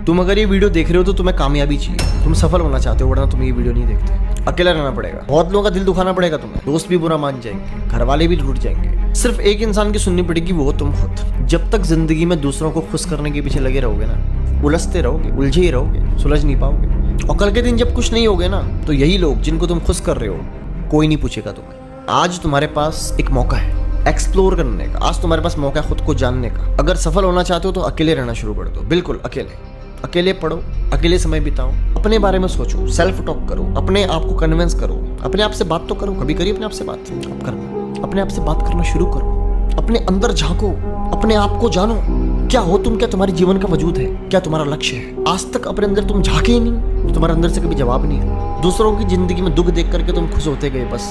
तुम अगर ये वीडियो देख रहे हो तो तुम्हें कामयाबी चाहिए, तुम सफल होना चाहते हो, वरना तुम ये वीडियो नहीं देखते। अकेला रहना पड़ेगा, बहुत लोगों का दिल दुखाना पड़ेगा तुम्हें, दोस्त भी बुरा मान जाएंगे, घर वाले भी टूट जाएंगे। सिर्फ एक इंसान की सुननी पड़ेगी, वो हो तुम खुद। जब तक जिंदगी में दूसरों को खुश करने के पीछे लगे रहोगे ना, उलझते रहोगे, उलझे ही रहोगे, सुलझ नहीं पाओगे। और कल के दिन जब कुछ नहीं होगे ना, तो यही लोग जिनको तुम खुश कर रहे हो, कोई नहीं पूछेगा तुम्हें। आज तुम्हारे पास एक मौका है एक्सप्लोर करने का, आज तुम्हारे पास मौका है खुद को जानने का। अगर सफल होना चाहते हो तो अकेले रहना शुरू कर दो, बिल्कुल अकेले पढ़ो, अकेले समय बिताओ, अपने बारे में सोचो, सेल्फ टॉक करो, अपने आप को कन्विंस करो, अपने आप से बात तो करो, कभी करिए अपने आप से बात। अब करो, अपने आप से बात करना शुरू करो, अपने अंदर झांको, अपने आप को जानो, क्या हो तुम, क्या तुम्हारे जीवन का वजूद है, क्या तुम्हारा लक्ष्य है। आज तक अपने अंदर तुम झांके ही नहीं, तो तुम्हारे अंदर से कभी जवाब नहीं है। दूसरों की जिंदगी में दुख देख करके तुम खुश होते गए बस,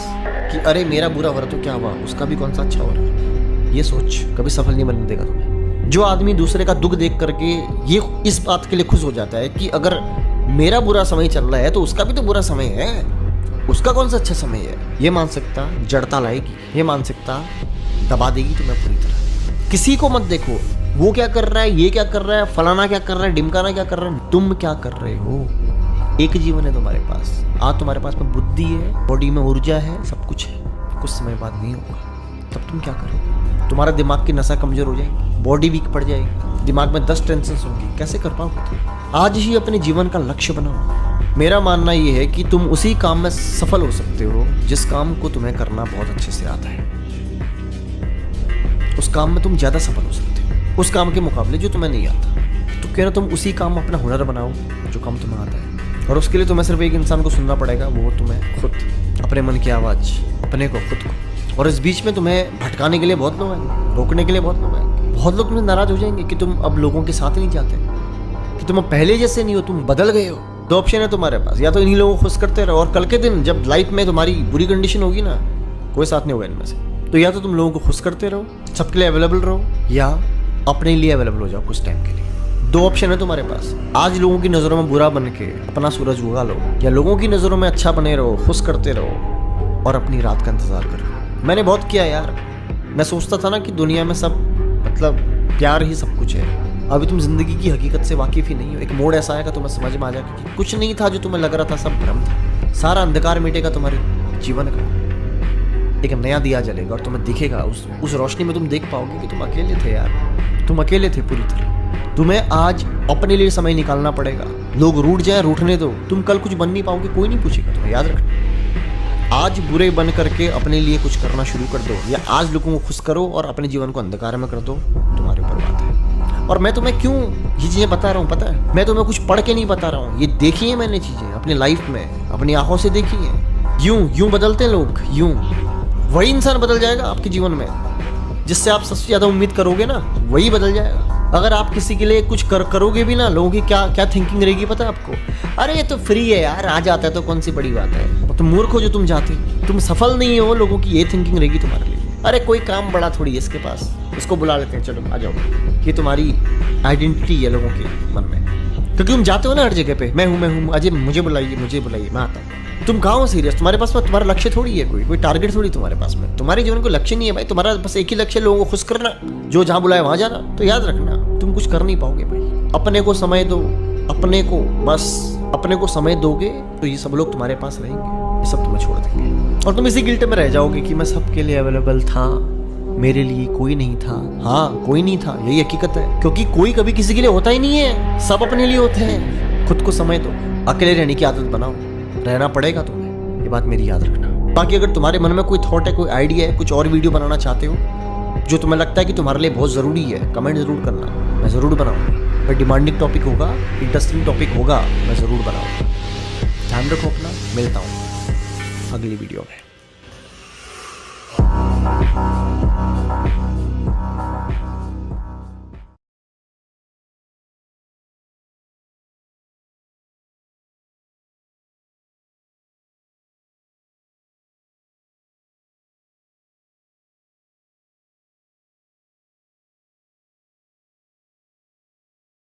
कि अरे मेरा बुरा हो रहा तो क्या हुआ, उसका भी कौन सा अच्छा हो रहा है। ये सोच कभी सफल नहीं बनने देगा तुम्हें। जो आदमी दूसरे का दुख देख करके ये इस बात के लिए खुश हो जाता है कि अगर मेरा बुरा समय चल रहा है तो उसका भी तो बुरा समय है, उसका कौन सा अच्छा समय है, ये मानसिकता जड़ता लाएगी, ये मानसिकता दबा देगी तुम्हें पूरी तरह। किसी को मत देखो, वो क्या कर रहा है, ये क्या कर रहा है, फलाना क्या कर रहा है, ढिमकाना क्या कर रहा है, तुम क्या कर रहे हो। एक जीवन है तुम्हारे पास, आज तुम्हारे पास में बुद्धि है, बॉडी में ऊर्जा है, सब कुछ है। कुछ समय बाद नहीं होगा, तब तुम क्या करोगे। तुम्हारा दिमाग की नसा कमजोर हो जाएगी, बॉडी वीक पड़ जाएगी, दिमाग में 10 टेंशन होंगी, कैसे कर पाओगे तुम। आज ही अपने जीवन का लक्ष्य बनाओ। मेरा मानना ये है कि तुम उसी काम में सफल हो सकते हो जिस काम को तुम्हें करना बहुत अच्छे से आता है। उस काम में तुम ज्यादा सफल हो सकते हो उस काम के मुकाबले जो तुम्हें नहीं आता। तो कह रहा तुम उसी काम में अपना हुनर बनाओ जो काम तुम्हें आता है। और उसके लिए तुम्हें सिर्फ एक इंसान को सुनना पड़ेगा, वो तुम्हें खुद, अपने मन की आवाज़, अपने को, खुद को। और इस बीच में तुम्हें भटकाने के लिए बहुत लोग आएंगे, रोकने के लिए बहुत लोग आएंगे। बहुत लोग तुमसे नाराज हो जाएंगे कि तुम अब लोगों के साथ नहीं जाते, कि तुम अब पहले जैसे नहीं हो, तुम बदल गए हो। दो ऑप्शन है तुम्हारे पास, या तो इन्हीं लोगों को खुश करते रहो और कल के दिन जब लाइफ में तुम्हारी बुरी कंडीशन होगी ना, कोई साथ नहीं होगा इनमें से, तो या तो तुम लोगों को खुश करते रहो, सबके लिए अवेलेबल रहो, या अपने लिए अवेलेबल हो जाओ कुछ टाइम के लिए। दो ऑप्शन है तुम्हारे पास। आज लोगों की नज़रों में बुरा बन के अपना सूरज उगा लो, या लोगों की नज़रों में अच्छा बने रहो, खुश करते रहो और अपनी रात का इंतजार करो। मैंने बहुत किया यार, मैं सोचता था ना कि दुनिया में सब मतलब प्यार ही सब कुछ है। अभी तुम जिंदगी की हकीकत से वाकिफ ही नहीं हो। एक मोड़ ऐसा आएगा तुम्हें समझ में आ जाएगा कि कुछ नहीं था जो तुम्हें लग रहा था, सब भ्रम था। सारा अंधकार मिटेगा तुम्हारे जीवन का, एक नया दिया जलेगा और तुम्हें दिखेगा, उस रोशनी में तुम देख पाओगे कि तुम अकेले थे यार, तुम अकेले थे पूरी तरह। तुम्हें आज अपने लिए समय निकालना पड़ेगा। लोग रूठ जाए, रूठने दो, तुम कल कुछ बन नहीं पाओगे, कोई नहीं पूछेगा तुम्हें, याद रखना। आज बुरे बन करके अपने लिए कुछ करना शुरू कर दो, या आज लोगों को खुश करो और अपने जीवन को अंधकार में कर दो, तुम्हारे ऊपर बात है। और मैं तुम्हें क्यों ये चीज़ें बता रहा हूँ पता है, मैं तुम्हें कुछ पढ़ के नहीं बता रहा हूँ, ये देखी है मैंने चीज़ें अपनी लाइफ में, अपनी आंखों से देखी है। यूं बदलते हैं लोग, यूं वही इंसान बदल जाएगा आपके जीवन में जिससे आप सबसे ज़्यादा उम्मीद करोगे ना, वही बदल जाएगा। अगर आप किसी के लिए कुछ करोगे भी ना, लोगों की क्या थिंकिंग रहेगी पता है आपको, अरे ये तो फ्री है यार, आ जाता है तो कौन सी बड़ी बात है, तुम मूर्ख हो जो तुम जाते, तुम सफल नहीं हो, लोगों की ये थिंकिंग रहेगी तुम्हारे लिए। अरे कोई काम बड़ा थोड़ी है इसके पास, उसको बुला लेते हैं, चलो आ जाओ। ये तुम्हारी आइडेंटिटी है लोगों के मन में, क्योंकि तुम जाते हो ना हर जगह पे, मैं हूँ, अजय मुझे बुलाइए, मैं आता हूँ। तुम कहाँ हो सीरियस, तुम्हारे पास में तुम्हारा लक्ष्य थोड़ी है, कोई टारगेट थोड़ी तुम्हारे पास में, तुम्हारे जीवन को लक्ष्य नहीं है भाई, तुम्हारा बस एक ही लक्ष्य है, लोगों को खुश करना, जो जहाँ बुलाए वहाँ जाना। तो याद रखना तुम कुछ कर नहीं पाओगे भाई। अपने को समय दो, अपने को समय दोगे तो ये सब लोग तुम्हारे पास रहेंगे, ये सब तुम्हें छोड़ देंगे और तुम इसी गिल्ट में रह जाओगे कि मैं सबके लिए अवेलेबल था, मेरे लिए कोई नहीं था। हाँ, कोई नहीं था, यही हकीकत है, क्योंकि कोई कभी किसी के लिए होता ही नहीं है, सब अपने लिए होते हैं। खुद को समय दो, अकेले रहने की आदत बनाओ, रहना पड़ेगा तुम्हें, ये बात मेरी याद रखना। बाकी अगर तुम्हारे मन में कोई थॉट है, कोई आइडिया है, कुछ और वीडियो बनाना चाहते हो जो तुम्हें लगता है कि तुम्हारे लिए बहुत ज़रूरी है, कमेंट ज़रूर करना, मैं ज़रूर बनाऊँगा। फिर डिमांडिंग टॉपिक होगा, इंटरेस्टिंग टॉपिक होगा, मैं ज़रूर बनाऊँगा। ध्यान रखो अपना, मिलता हूँ अगली वीडियो में।